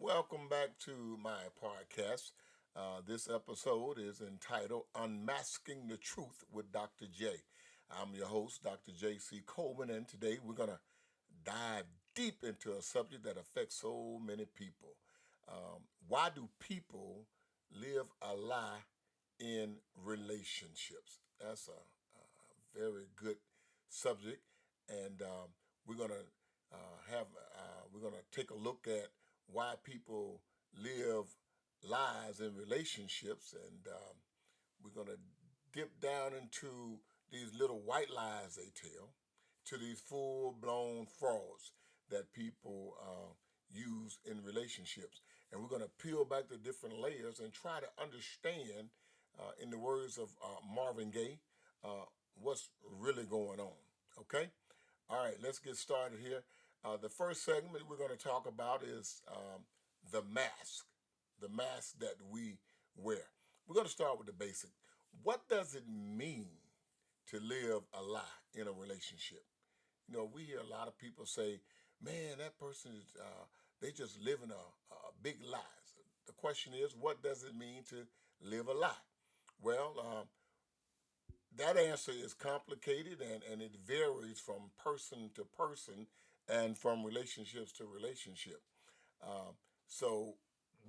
Welcome back to my podcast. This episode is entitled Unmasking the Truth with Dr. J. I'm your host, Dr. J.C. Coleman, and today we're going to dive deep into a subject that affects so many people. Why do people live a lie in relationships? That's a very good subject, and we're going to have we're going to take a look at why people live lies in relationships, and we're going to dip down into these little white lies they tell, to these full-blown frauds that people use in relationships, and we're going to peel back the different layers and try to understand, in the words of Marvin Gaye, uh, what's really going on. Okay. All right, let's get started here. The first segment we're going to talk about is the mask that we wear. We're going to start with the basic. What does it mean to live a lie in a relationship? We hear a lot of people say, man, that person is, they just living a big lie. So the question is, what does it mean to live a lie? Well, that answer is complicated and it varies from person to person and from relationships to relationship. Um, so,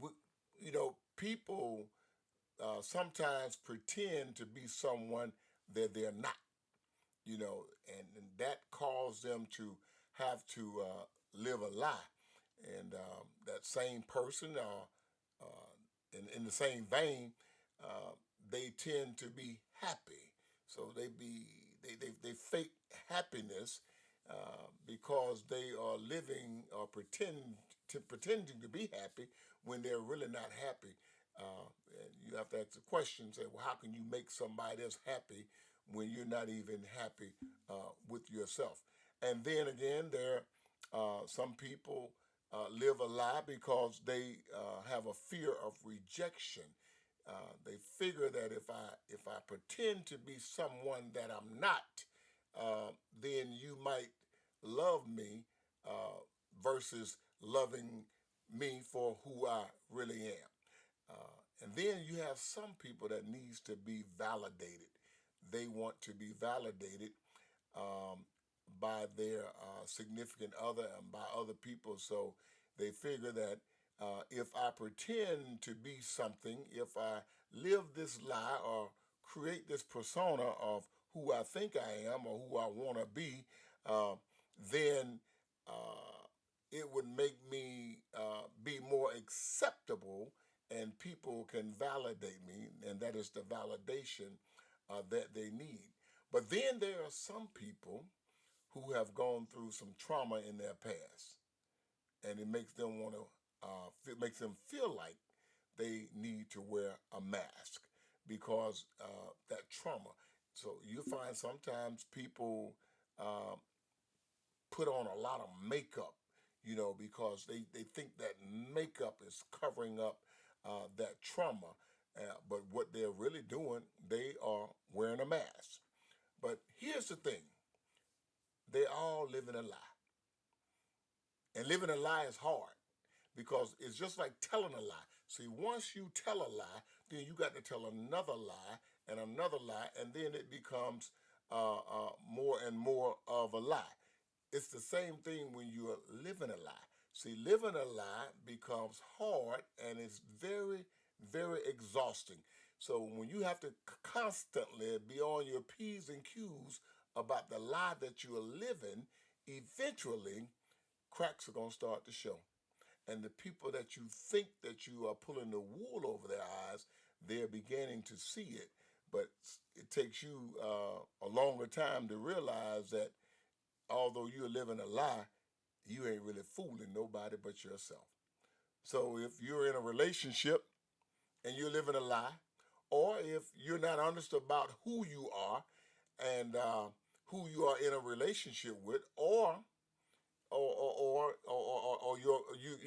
we, people sometimes pretend to be someone that they're not, and that causes them to have to live a lie. And that same person, in the same vein, uh, they tend to be happy. So they fake happiness because they are living or pretending to be happy when they're really not happy. And you have to ask the question, say, well, how can you make somebody else happy when you're not even happy with yourself? And then again, there some people live a lie because they have a fear of rejection. They figure that if I pretend to be someone that I'm not, then you might love me versus loving me for who I really am. And then you have some people that needs to be validated. They want to be validated um, by their significant other and by other people. So they figure that if I pretend to be something, if I live this lie or create this persona of who I think I am or who I want to be, uh, then it would make me be more acceptable and people can validate me, and that is the validation that they need. But then there are some people who have gone through some trauma in their past, and it makes them want to, it makes them feel like they need to wear a mask because that trauma. So you find sometimes people uh, put on a lot of makeup, because they think that makeup is covering up that trauma. But what they're really doing, they are wearing a mask. But here's the thing, they all live in a lie. And living a lie is hard because it's just like telling a lie. See, once you tell a lie, then you got to tell another lie and another lie, and then it becomes more and more of a lie. It's the same thing when you're living a lie. See, living a lie becomes hard and it's very, very exhausting. So when you have to constantly be on your P's and Q's about the lie that you are living, eventually cracks are going to start to show. And the people that you think that you are pulling the wool over their eyes, they're beginning to see it. But it takes you a longer time to realize that although you're living a lie, you ain't really fooling nobody but yourself. So if you're in a relationship and you're living a lie, or if you're not honest about who you are and who you are in a relationship with, or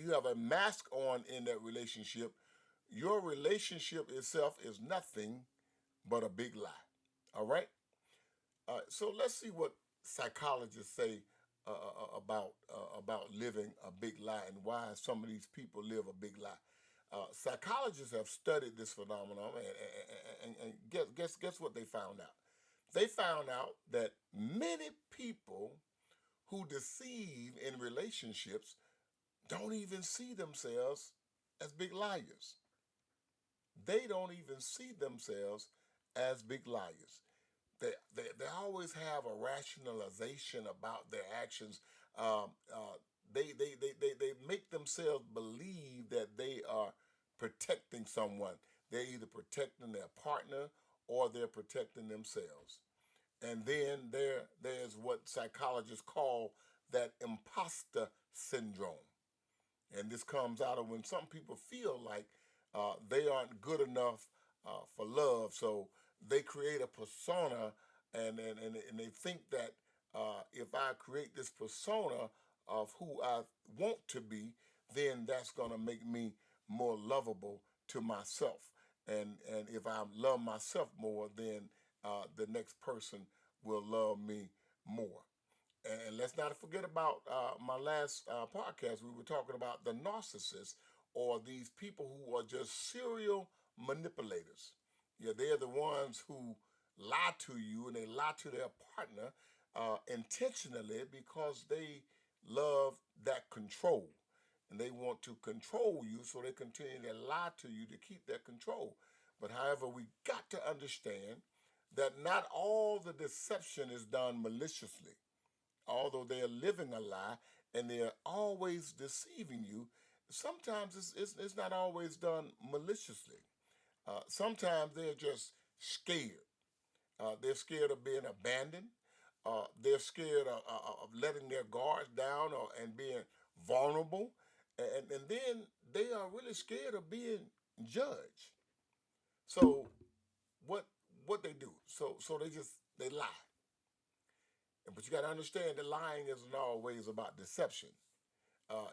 you have a mask on in that relationship, your relationship itself is nothing but a big lie. All right. So let's see what psychologists say about living a big lie and why some of these people live a big lie. Psychologists have studied this phenomenon, and guess what they found out? They found out that many people who deceive in relationships don't even see themselves as big liars. They don't even see themselves as big liars. They always have a rationalization about their actions. They make themselves believe that they are protecting someone. They're either protecting their partner or they're protecting themselves. And then there's what psychologists call that imposter syndrome. And this comes out of when some people feel like they aren't good enough for love, so they create a persona, and they think that if I create this persona of who I want to be, then that's going to make me more lovable to myself. And if I love myself more, then the next person will love me more. And let's not forget about my last podcast. We were talking about the narcissists, or these people who are just serial manipulators. Yeah, they're the ones who lie to you and they lie to their partner intentionally because they love that control. And they want to control you, so they continue to lie to you to keep that control. But however, we got to understand that not all the deception is done maliciously. Although they are living a lie and they're always deceiving you, sometimes it's not always done maliciously. Sometimes they're just scared. They're scared of being abandoned. They're scared of letting their guards down, and being vulnerable. And then they are really scared of being judged. So what what they do? So they lie. But you got to understand that lying isn't always about deception.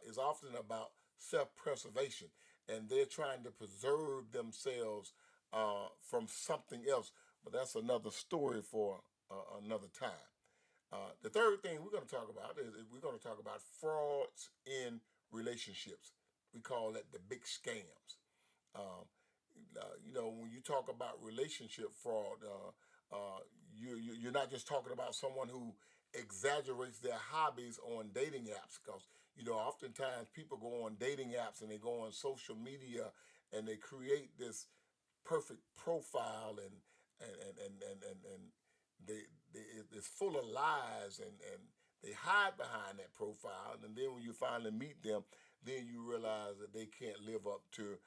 It's often about self-preservation, and they're trying to preserve themselves from something else. But that's another story for another time. The third thing we're going to talk about is we're going to talk about frauds in relationships. We call that the big scams. Um, when you talk about relationship fraud, you're not just talking about someone who exaggerates their hobbies on dating apps, because oftentimes people go on dating apps and they go on social media and they create this perfect profile, and it's full of lies, and they hide behind that profile, and then when you finally meet them, then you realize that they can't live up to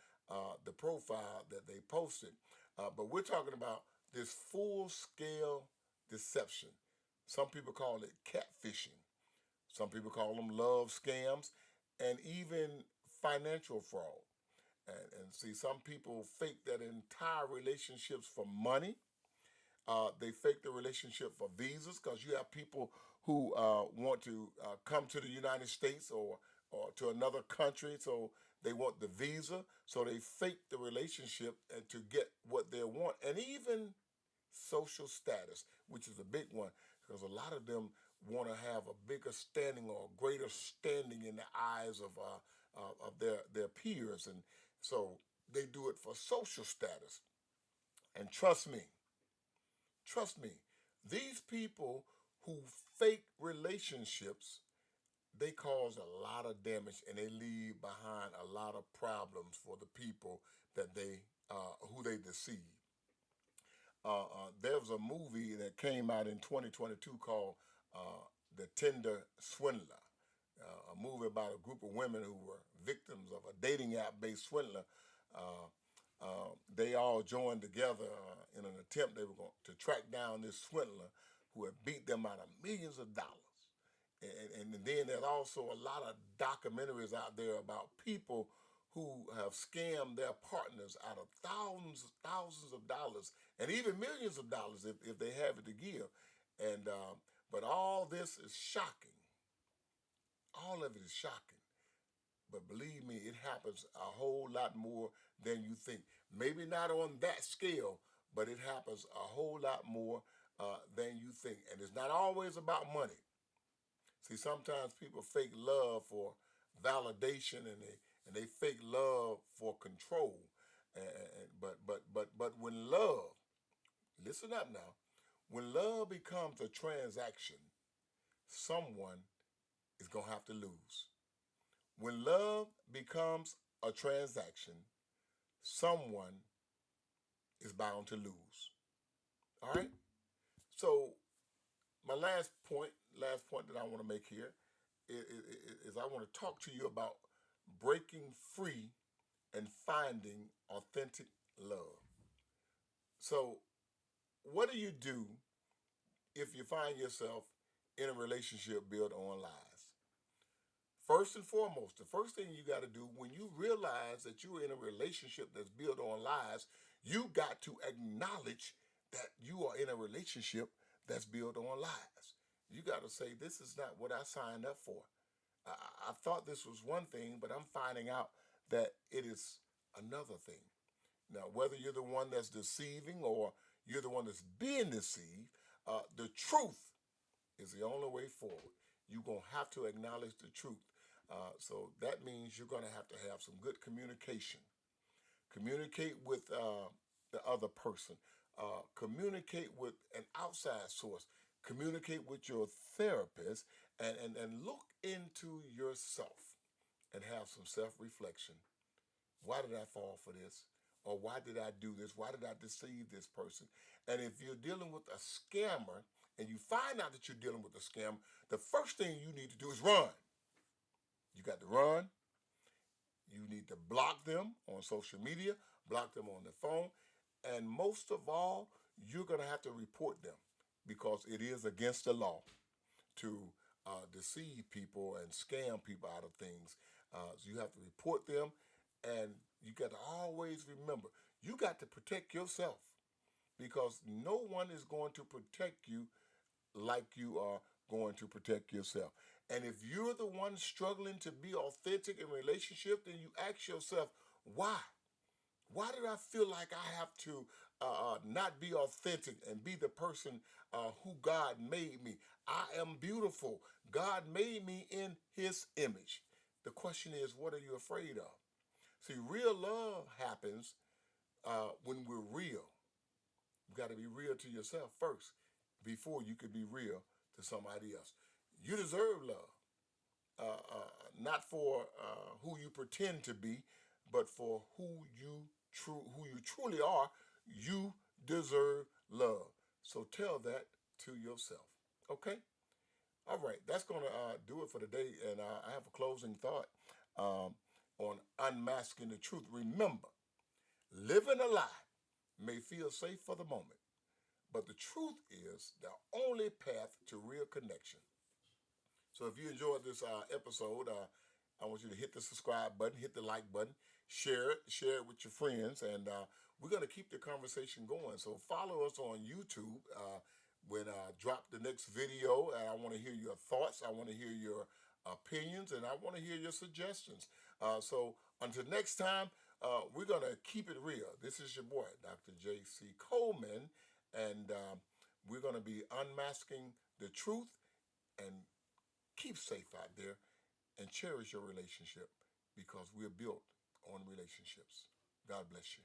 the profile that they posted. But we're talking about this full scale deception. Some people call it catfishing. Some people call them love scams, and even financial fraud. And see, some people fake that entire relationships for money. They fake the relationship for visas, because you have people who want to come to the United States, or to another country, so they want the visa. So they fake the relationship and to get what they want, and even social status, which is a big one, because a lot of them want to have a bigger standing or a greater standing in the eyes of their peers, and so they do it for social status. And trust me, these people who fake relationships, they cause a lot of damage, and they leave behind a lot of problems for the people that they who they deceive. There was a movie that came out in 2022 called The Tender Swindler, a movie about a group of women who were victims of a dating app based swindler. Uh, they all joined together in an attempt they were going to track down this swindler who had beat them out of millions of dollars. And then there's also a lot of documentaries out there about people who have scammed their partners out of thousands of dollars, and even millions of dollars if they have it to give. And but all this is shocking. All of it is shocking. But believe me, it happens a whole lot more than you think. Maybe not on that scale, but it happens a whole lot more than you think. And it's not always about money. See, sometimes people fake love for validation, and they fake love for control. But when love, listen up now, when love becomes a transaction, someone is gonna have to lose. When love becomes a transaction, someone is bound to lose. All right. So my last point that I want to make here is I want to talk to you about breaking free and finding authentic love. So, what do you do if you find yourself in a relationship built on lies? First and foremost, the first thing you got to do when you realize that you're in a relationship that's built on lies, you got to acknowledge that you are in a relationship that's built on lies. You got to say, this is not what I signed up for. I thought this was one thing, but I'm finding out that it is another thing. Now, whether you're the one that's deceiving or you're the one that's being deceived, the truth is the only way forward. You're going to have to acknowledge the truth. So that means you're going to have some good communication. Communicate with the other person. Communicate with an outside source. Communicate with your therapist and look into yourself and have some self reflection. Why did I fall for this? Or why did I do this? Why did I deceive this person? And if you're dealing with a scammer and you find out that you're dealing with a scam, the first thing you need to do is run. You got to run. You need to block them on social media, block them on the phone, and most of all, you're going to have to report them because it is against the law to deceive people and scam people out of things. So you have to report them, and you got to always remember you got to protect yourself because no one is going to protect you like you are going to protect yourself. And if you're the one struggling to be authentic in relationship, then you ask yourself, why? Why did I feel like I have to not be authentic and be the person who God made me? I am beautiful. God made me in his image. The question is, what are you afraid of? See, real love happens when we're real. You got to be real to yourself first before you can be real to somebody else. You deserve love, not for who you pretend to be, but for who you truly are. You deserve love. So tell that to yourself. Okay. All right. That's gonna do it for today. And I have a closing thought on unmasking the truth. Remember, living a lie may feel safe for the moment, but the truth is the only path to real connection. So if you enjoyed this episode, I want you to hit the subscribe button, hit the like button, share it with your friends, and we're going to keep the conversation going. So follow us on YouTube when I drop the next video. And I want to hear your thoughts. I want to hear your opinions, and I want to hear your suggestions. So until next time, we're going to keep it real. This is your boy, Dr. J.C. Coleman, and we're going to be unmasking the truth and keep safe out there and cherish your relationship because we're built on relationships. God bless you.